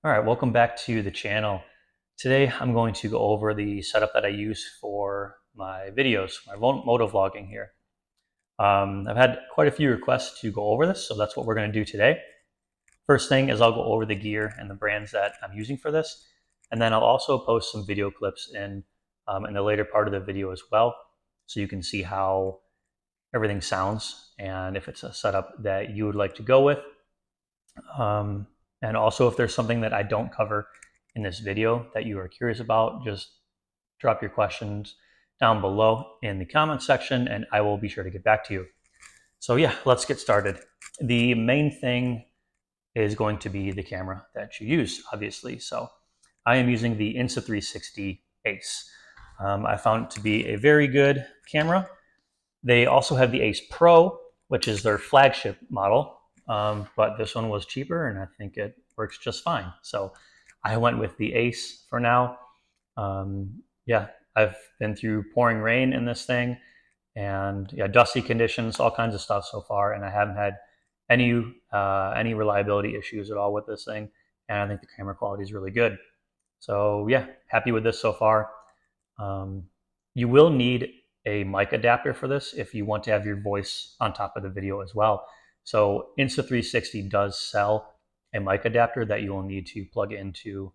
All right, welcome back to the channel. Today I'm going to go over the setup that I use for my videos, my moto vlogging here. I've had quite a few requests to go over this, so that's what we're going to do today. First thing is I'll go over the gear and the brands that I'm using for this, and then I'll also post some video clips in the later part of the video as well, so you can see how everything sounds and if it's a setup that you would like to go with. And also, if there's something that I don't cover in this video that you are curious about, just drop your questions down below in the comment section and I will be sure to get back to you. So yeah, let's get started. The main thing is going to be the camera that you use, obviously. So I am using the Insta360 Ace. I found it to be a very good camera. They also have the Ace Pro, which is their flagship model. But this one was cheaper and I think it works just fine. So I went with the Ace for now. Yeah, I've been through pouring rain in this thing and yeah, dusty conditions, all kinds of stuff so far. And I haven't had any reliability issues at all with this thing. And I think the camera quality is really good. So yeah, happy with this so far. You will need a mic adapter for this if you want to have your voice on top of the video as well. So Insta360 does sell a mic adapter that you will need to plug into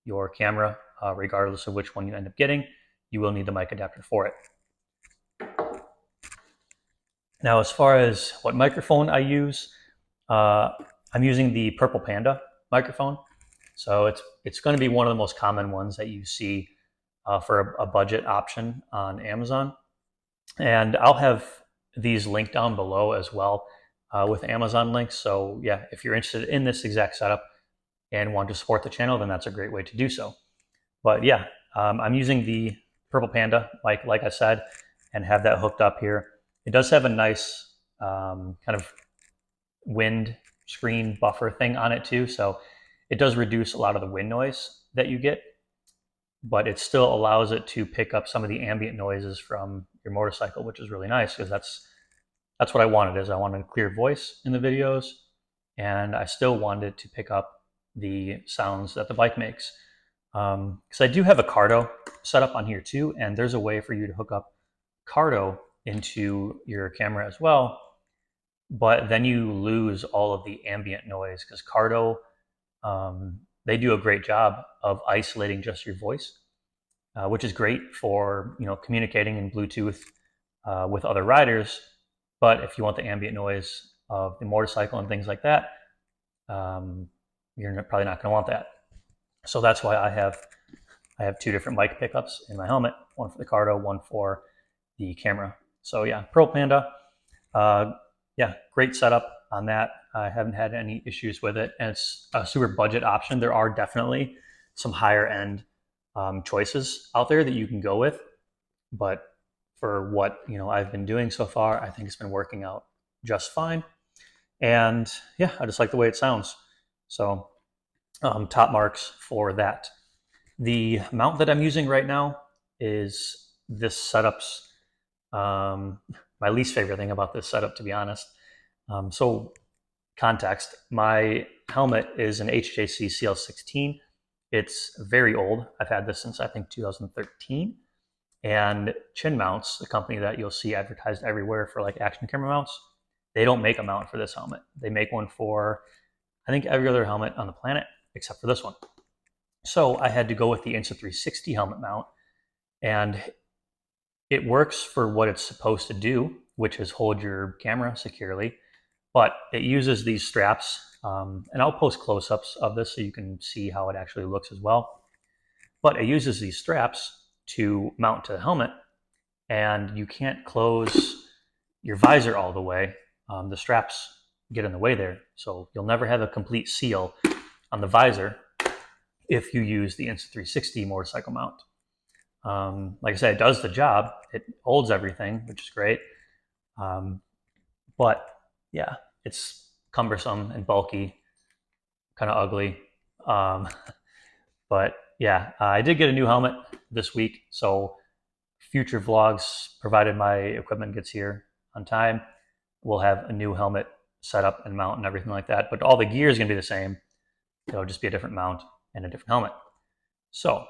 your camera, regardless of which one you end up getting. You will need the mic adapter for it. Now, as far as what microphone I use, I'm using the Purple Panda microphone. So it's going to be one of the most common ones that you see for a budget option on Amazon. And I'll have these linked down below as well with Amazon links. So yeah, if you're interested in this exact setup and want to support the channel, then that's a great way to do so. But yeah, I'm using the Purple Panda, like I said, and have that hooked up here. It does have a nice kind of wind screen buffer thing on it too. So it does reduce a lot of the wind noise that you get, but it still allows it to pick up some of the ambient noises from your motorcycle, which is really nice because that's what I wanted. Is I wanted a clear voice in the videos, and I still wanted to pick up the sounds that the bike makes. Because I do have a Cardo set up on here too, and there's a way for you to hook up Cardo into your camera as well, but then you lose all of the ambient noise because Cardo, they do a great job of isolating just your voice, which is great for communicating in Bluetooth with other riders. But if you want the ambient noise of the motorcycle and things like that, you're probably not going to want that. So that's why I have two different mic pickups in my helmet, one for the Cardo, one for the camera. So yeah, Purple Panda, yeah, great setup on that. I haven't had any issues with it, and it's a super budget option. There are definitely some higher end choices out there that you can go with, but for what I've been doing so far, I think it's been working out just fine. And yeah, I just like the way it sounds. So top marks for that. The mount that I'm using right now is this setup's my least favorite thing about this setup, to be honest. So context, my helmet is an HJC CL16. It's very old. I've had this since I think 2013. And Chin Mounts, the company that you'll see advertised everywhere for like action camera mounts, they don't make a mount for this helmet. They make one for, I think, every other helmet on the planet except for this one. So I had to go with the Insta360 helmet mount, and it works for what it's supposed to do, which is hold your camera securely, but it uses these straps, and I'll post close-ups of this so you can see how it actually looks as well. But it uses these straps to mount to the helmet, and you can't close your visor all the way. The straps get in the way there, so you'll never have a complete seal on the visor if you use the Insta360 motorcycle mount. Like I said, it does the job. It holds everything, which is great. But yeah, it's cumbersome and bulky, kind of ugly. But yeah, I did get a new helmet this week, so future vlogs, provided my equipment gets here on time, we'll have a new helmet set up and mount and everything like that. But all the gear is going to be the same. It'll just be a different mount and a different helmet. So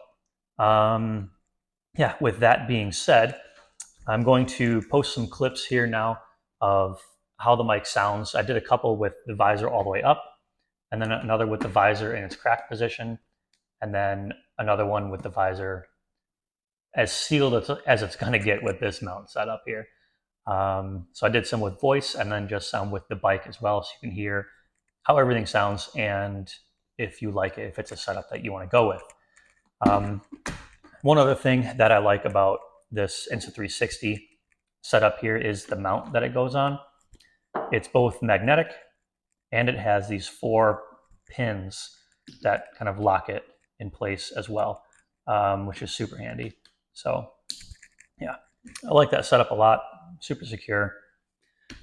yeah, with that being said, I'm going to post some clips here now of how the mic sounds. I did a couple with the visor all the way up, and then another with the visor in its cracked position, and then another one with the visor as sealed as it's going to get with this mount setup here. So I did some with voice and then just some with the bike as well, so you can hear how everything sounds and if you like it, if it's a setup that you want to go with. One other thing that I like about this Insta360 setup here is the mount that it goes on. It's both magnetic and it has these 4 pins that kind of lock it in place as well, which is super handy. So yeah, I like that setup a lot, super secure.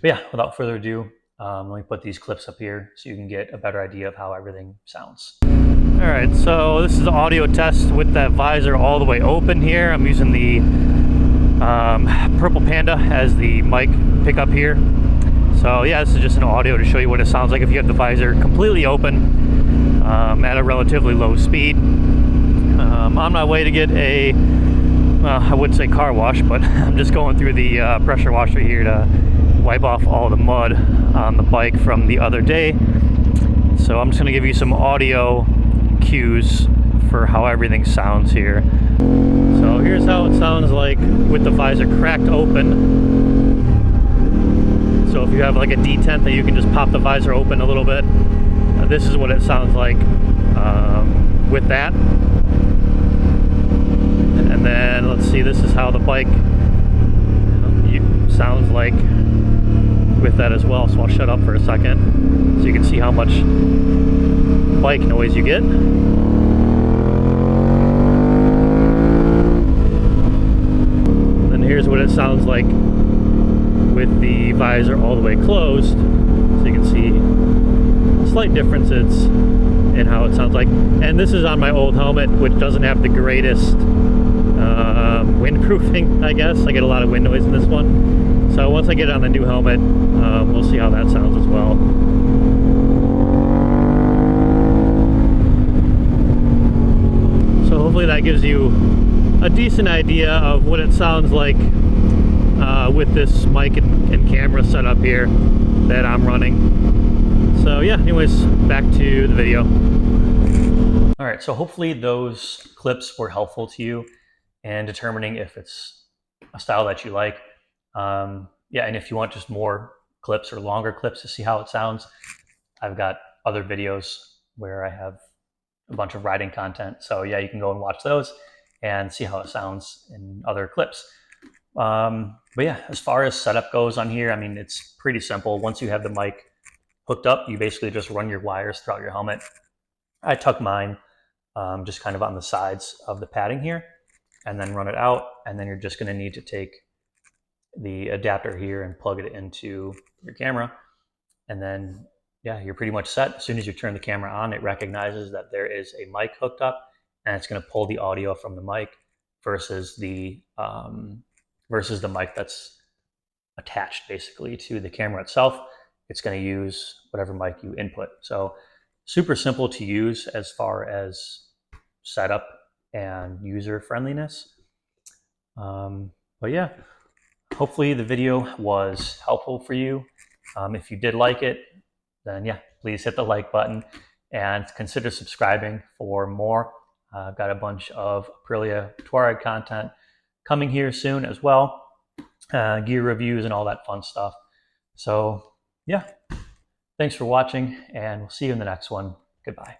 But yeah, without further ado, let me put these clips up here so you can get a better idea of how everything sounds. All right, so this is the audio test with that visor all the way open here. I'm using the Purple Panda as the mic pickup here. So yeah, this is just an audio to show you what it sounds like if you have the visor completely open at a relatively low speed. On my way to get a, I wouldn't say car wash, but I'm just going through the pressure washer here to wipe off all the mud on the bike from the other day. So I'm just going to give you some audio cues for how everything sounds here. So here's how it sounds like with the visor cracked open. So if you have like a detent that you can just pop the visor open a little bit, this is what it sounds like with that. And then let's see, this is how the bike sounds like with that as well. So I'll shut up for a second so you can see how much bike noise you get. And here's what it sounds like with the visor all the way closed. So you can see slight differences in how it sounds like. And this is on my old helmet, which doesn't have the greatest windproofing, I guess. I get a lot of wind noise in this one. So once I get it on the new helmet, we'll see how that sounds as well. So hopefully that gives you a decent idea of what it sounds like with this mic and camera setup here that I'm running. So yeah, anyways, back to the video. All right, so hopefully those clips were helpful to you in determining if it's a style that you like. Yeah, and if you want just more clips or longer clips to see how it sounds, I've got other videos where I have a bunch of riding content. So yeah, you can go and watch those and see how it sounds in other clips. But yeah, as far as setup goes on here, I mean, it's pretty simple. Once you have the mic hooked up, you basically just run your wires throughout your helmet. I tuck mine just kind of on the sides of the padding here and then run it out. And then you're just going to need to take the adapter here and plug it into your camera. And then, yeah, you're pretty much set. As soon as you turn the camera on, it recognizes that there is a mic hooked up and it's going to pull the audio from the mic versus the mic that's attached basically to the camera itself. It's going to use whatever mic you input. So super simple to use as far as setup and user friendliness. But yeah, hopefully the video was helpful for you. If you did like it, then yeah, please hit the like button and consider subscribing for more. I've got a bunch of Aprilia Touareg content coming here soon as well. Gear reviews and all that fun stuff. So yeah, thanks for watching and we'll see you in the next one. Goodbye.